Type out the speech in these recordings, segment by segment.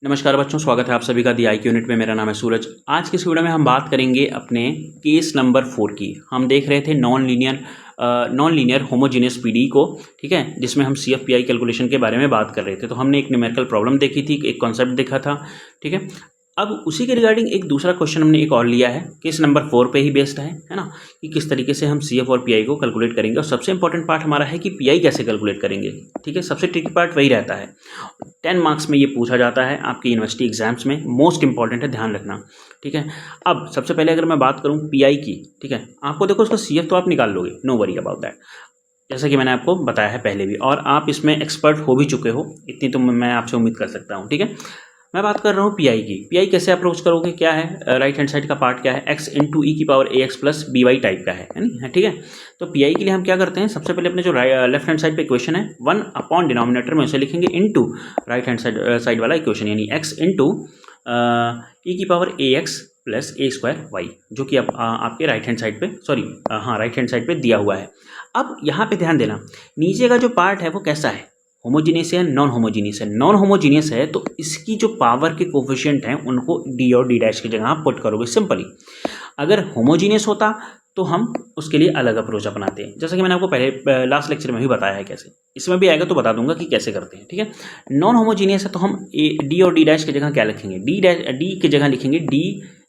नमस्कार बच्चों, स्वागत है आप सभी का दी आई यूनिट में। मेरा नाम है सूरज। आज की इस वीडियो में हम बात करेंगे अपने केस नंबर 4 की। हम देख रहे थे नॉन लीनियर होमोजीनियस पीडी को, ठीक है, जिसमें हम CFPI कैलकुलेशन के बारे में बात कर रहे थे। तो हमने एक न्यूमेरिकल प्रॉब्लम देखी थी, एक कॉन्सेप्ट देखा था, ठीक है। अब उसी के रिगार्डिंग एक दूसरा क्वेश्चन हमने एक और लिया है, केस नंबर 4 पे ही बेस्ड है ना, कि किस तरीके से हम CF और PI को कैलकुलेट करेंगे। और सबसे इंपॉर्टेंट पार्ट हमारा है कि PI कैसे कैलकुलेट करेंगे, ठीक है। सबसे ट्रिकी पार्ट वही रहता है। 10 मार्क्स में ये पूछा जाता है आपकी यूनिवर्सिटी एग्जाम्स में, मोस्ट इंपॉर्टेंट है, ध्यान रखना, ठीक है। अब सबसे पहले अगर मैं बात करूँ PI की, ठीक है, आपको देखो उसका CF तो आप निकाल लोगे, नो वरी अबाउट दैट, जैसा कि मैंने आपको बताया है पहले भी, और आप इसमें एक्सपर्ट हो भी चुके हो, इतनी तो मैं आपसे उम्मीद कर सकता हूँ, ठीक है। मैं बात कर रहा हूँ PI की। PI कैसे अप्रोच करोगे, क्या है राइट हैंड साइड का पार्ट, क्या है x इंटू ई की power ax plus by type का है नहीं, ठीक है। तो PI के लिए हम क्या करते हैं, सबसे पहले अपने जो लेफ्ट हैंड साइड पे इक्वेशन है 1 अपॉन डिनोमिनेटर में उसे लिखेंगे इंटू राइट हैंड साइड वाला इक्वेशन, यानी x इंटू ई की power ax plus a square y, जो कि अब आपके राइट हैंड साइड पे राइट हैंड साइड पे दिया हुआ है। अब यहाँ पे ध्यान देना, नीचे का जो पार्ट है वो कैसा है, होमोजीनियस है, नॉन होमोजीनियस है। नॉन होमोजीनियस है तो इसकी जो पावर के कोफिशिएंट हैं उनको d और d डैश की जगह आप पुट करोगे सिंपली। अगर होमोजीनियस होता तो हम उसके लिए अलग अप्रोच अपनाते हैं, जैसा कि मैंने आपको पहले लास्ट लेक्चर में भी बताया है कैसे। इसमें भी आएगा तो बता दूंगा कि कैसे करते हैं, ठीक है। नॉन होमोजीनियस है तो हम d और d डैश की जगह क्या लिखेंगे, d की जगह लिखेंगे d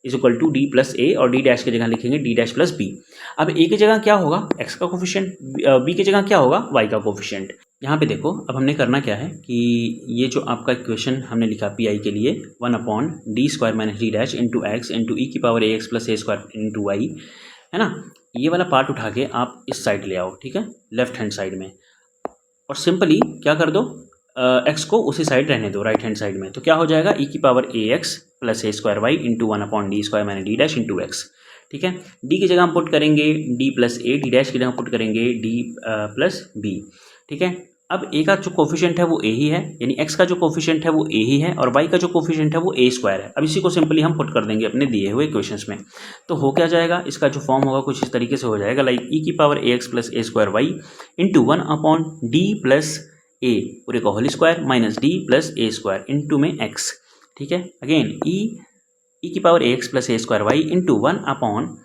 is equal to D plus A, और डी डैश की जगह लिखेंगे डी डैश प्लस बी। अब ए की जगह क्या होगा, x का कोफिशिएंट, बी की जगह क्या होगा, y का कोफिशिएंट। यहाँ पे देखो, अब हमने करना क्या है कि ये जो आपका इक्वेशन हमने लिखा PI के लिए 1 upon D square minus D dash into X into E की पावर ax प्लस ए स्क्वायर इंटू वाई, है ना, ये वाला पार्ट उठा के आप इस साइड ले आओ, ठीक है, लेफ्ट हैंड साइड में, और सिंपली क्या कर दो, x को उसी साइड रहने दो, राइट हैंड साइड में। तो क्या हो जाएगा, ई की पावर ax प्लस ए square Y into 1 upon D square minus D dash into X, ठीक है। डी की जगह हम पुट करेंगे d plus A, D dash की जगह पुट करेंगे d प्लस बी, ठीक है। अब a का जो कोफिशिएंट है वो a ही है, यानी x का जो कोफिशिएंट है वो a ही है, और y का जो कोफिशिएंट है वो a स्क्वायर है। अब इसी को सिंपली हम पुट कर देंगे अपने दिए हुए इक्वेशंस में। तो हो क्या जाएगा, इसका जो फॉर्म होगा कुछ इस तरीके से हो जाएगा, लाइक ई की power ax plus A square Y into 1 upon D plus A पूरे का whole square minus D plus ए स्क्वायर इंटू में x, ठीक है। अगेन ई की पावर ax प्लस ए स्क्वायर वाई इंटू 1 अपॉन,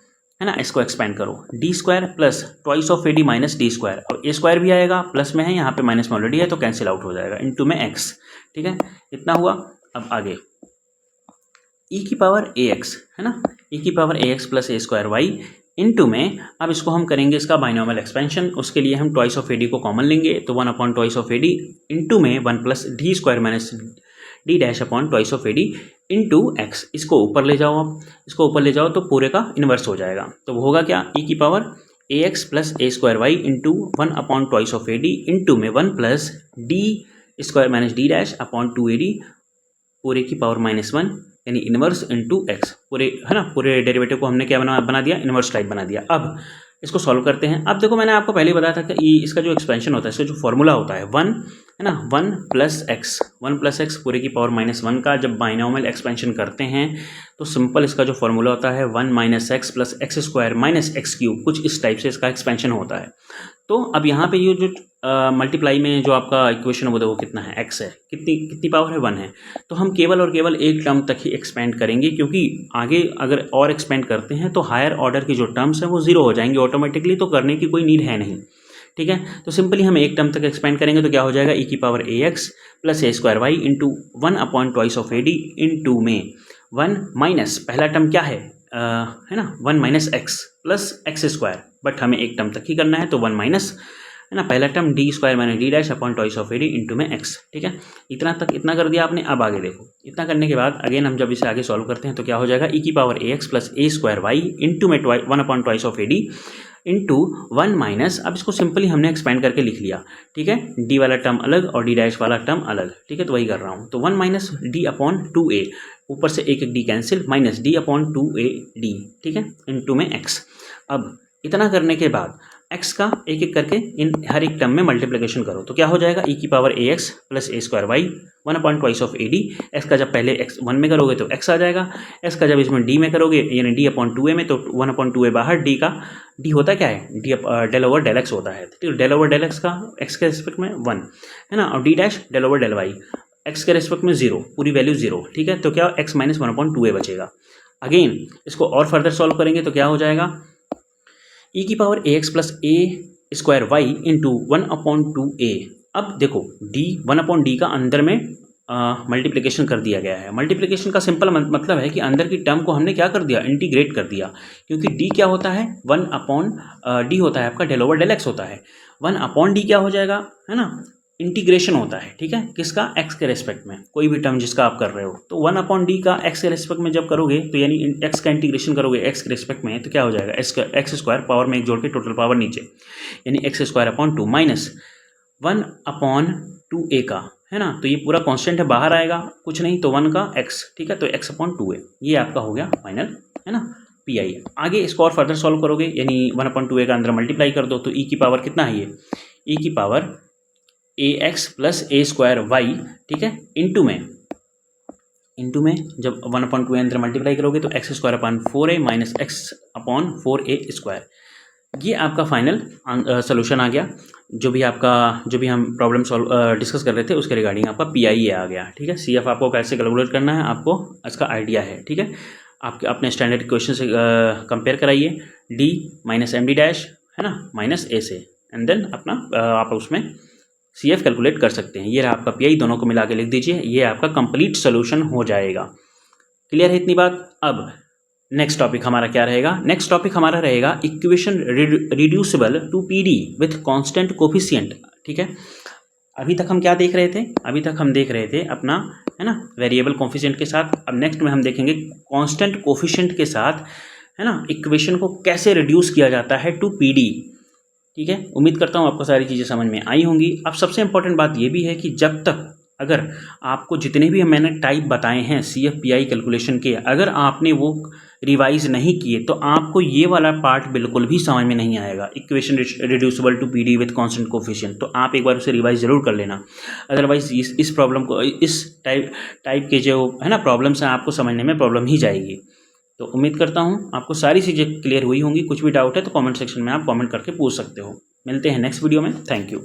है ना, इसको एक्सपेंड करो, D square plus twice of A D minus D square, और ए स्क्वायर भी आएगा, प्लस में है, यहाँ पे माइनस में ऑलरेडी है तो कैंसिल आउट हो जाएगा, इंटू में x, ठीक है। इतना हुआ। अब आगे ई की पावर ax, है ना, ई की पावर ax प्लस ए स्क्वायर वाई इंटू में, अब इसको हम करेंगे इसका बाइनोमियल एक्सपेंशन। उसके लिए हम ट्वाइस ऑफ ए डी को कॉमन लेंगे, तो 1 upon twice of A d into में 1 plus d square minus D dash upon twice of A d into x. इसको ऊपर ले जाओ, आप इसको ऊपर ले जाओ तो पूरे का इन्वर्स हो जाएगा। तो वो होगा क्या, ई की power ax plus A square Y into 1 upon twice of A d into में 1 plus d square minus D dash upon 2 a d पूरे की पावर -1, यानी इनवर्स इंटू एक्स। पूरे, है ना, पूरे डेरिवेटिव को हमने क्या बना दिया, इनवर्स टाइप बना दिया। अब इसको सॉल्व करते हैं। अब देखो, मैंने आपको पहले ही बताया था कि इसका जो एक्सपेंशन होता है, इसका जो फॉर्मूला होता है 1, है ना, 1 प्लस एक्स पूरे की पावर -1 का जब बाइनोमियल एक्सपेंशन करते हैं तो सिंपल इसका जो फॉर्मूला होता है 1 minus x plus x square minus x cube, कुछ इस टाइप से इसका एक्सपेंशन होता है। तो अब यहाँ पे ये जो मल्टीप्लाई में जो आपका इक्वेशन है वो कितना है, x है, कितनी पावर है, 1 है। तो हम केवल और केवल एक टर्म तक ही एक्सपेंड करेंगे, क्योंकि आगे अगर और एक्सपेंड करते हैं तो हायर ऑर्डर की जो टर्म्स हैं वो 0 हो जाएंगे ऑटोमेटिकली, तो करने की कोई नीड है नहीं, ठीक है। तो सिंपली हम एक टर्म तक एक्सपेंड करेंगे तो क्या हो जाएगा, ई की power ax plus A square Y into 1 upon twice of A d into में 1 माइनस पहला टर्म क्या है, है ना, 1 minus x plus x square, but हमें एक टर्म तक ही करना है तो 1 माइनस, है ना, पहला term D square minus D dash upon twice of A d into में एक्स, ठीक है। इतना कर दिया आपने। अब आगे देखो, इतना करने के बाद अगेन हम जब इसे आगे सॉल्व करते हैं तो क्या हो जाएगा, ई की पावर ax प्लस ए स्क्वायर वाई इंटू में 1 upon twice of A d into 1 minus, अब इसको सिंपली हमने एक्सपेंड करके लिख लिया, ठीक है, डी वाला टर्म अलग और डी डैश वाला टर्म अलग, ठीक है। तो वही कर रहा हूँ, तो 1 माइनस डी अपॉन 2a, ऊपर से एक D cancel, minus D upon 2a D, ठीक है, इंटू में x। अब इतना करने के बाद x का एक एक करके इन हर एक टर्म में मल्टीप्लिकेशन करो, तो क्या हो जाएगा, ई की power ax plus A square y 1 upon twice of A d, x का जब पहले x 1 में करोगे तो x आ जाएगा, x का जब इसमें d में करोगे यानी d अपॉन 2a में, तो 1 अपॉन 2a बाहर, d होता क्या है, d del over del x होता है, ठीक है। डेल ओवर डेल x का x के रिस्पेक्ट में 1, है ना, और d dash del over del y, x के रेस्पेक्ट में 0, पूरी वैल्यू 0, ठीक है। तो क्या x माइनस 1/2a बचेगा। अगेन इसको और फर्दर सॉल्व करेंगे तो क्या हो जाएगा, e की power ax plus a square Y into 1/2a। अब देखो d 1/d का अंदर में मल्टीप्लिकेशन कर दिया गया है। मल्टीप्लिकेशन का सिंपल मतलब है कि अंदर की टर्म को हमने क्या कर दिया, इंटीग्रेट कर दिया, क्योंकि d क्या होता है, 1/d होता है आपका, डेल ओवर डेल एक्स होता है। 1/d क्या हो जाएगा, है ना, इंटीग्रेशन होता है, ठीक है, किसका, x के रेस्पेक्ट में, कोई भी टर्म जिसका आप कर रहे हो। तो 1/d का x के रेस्पेक्ट में जब करोगे तो यानी x का इंटीग्रेशन करोगे x के रेस्पेक्ट में, तो क्या हो जाएगा, एक्स स्क्वायर पावर में एक जोड़ के टोटल पावर नीचे, यानी x² माइनस 1/2a का, है ना। तो ये पूरा कांस्टेंट है, बाहर आएगा कुछ नहीं, तो 1 का x, ठीक है, तो x/2a ये आपका हो गया फाइनल, है ना, PI। आगे इसको और फर्दर सॉल्व करोगे, यानी 1/2a का अंदर मल्टीप्लाई कर दो, तो e की पावर कितना है, ये e की power ax plus a square y, ठीक है, इंटू में जब 1/2a अंदर मल्टीप्लाई करोगे तो x² माइनस x/4a स्क्वायर। ये आपका फाइनल सोल्यूशन आ गया। जो भी हम प्रॉब्लम डिस्कस कर रहे थे उसके रिगार्डिंग आपका PI आ गया, ठीक है। CF आपको कैसे कैलकुलेट करना है आपको इसका आइडिया है, ठीक है। आपके अपने स्टैंडर्ड क्वेश्चन से कंपेयर कराइए, d माइनस MD डैश, है ना, माइनस a से, एंड देन अपना आप उसमें CF कैलकुलेट कर सकते हैं। ये रहा आपका PI, दोनों को मिला के लिख दीजिए, ये आपका कंप्लीट सोल्यूशन हो जाएगा। क्लियर है इतनी बात। अब नेक्स्ट टॉपिक हमारा क्या रहेगा, नेक्स्ट टॉपिक हमारा रहेगा equation reducible to PD with constant coefficient, ठीक है। अभी तक हम क्या देख रहे थे, अभी तक हम देख रहे थे अपना, है ना, वेरिएबल कोफिशिएंट के साथ। अब नेक्स्ट में हम देखेंगे कांस्टेंट कोफिशिएंट के साथ, है ना, इक्वेशन को कैसे रिड्यूस किया जाता है टू PD, ठीक है। उम्मीद करता हूँ आपको सारी चीज़ें समझ में आई होंगी। अब सबसे इंपॉर्टेंट बात ये भी है कि जब तक अगर आपको जितने भी मैंने टाइप बताए हैं CF PI कैलकुलेशन के, अगर आपने वो रिवाइज नहीं किए तो आपको ये वाला पार्ट बिल्कुल भी समझ में नहीं आएगा, equation reducible to PD with constant coefficient. तो आप एक बार उसे रिवाइज ज़रूर कर लेना, अदरवाइज इस प्रॉब्लम को, इस टाइप के जो है ना प्रॉब्लम्स हैं, आपको समझने में प्रॉब्लम ही जाएगी। तो उम्मीद करता हूँ आपको सारी चीज़ें क्लियर हुई होंगी। कुछ भी डाउट है तो कमेंट सेक्शन में आप कमेंट करके पूछ सकते हो। मिलते हैं नेक्स्ट वीडियो में। Thank you.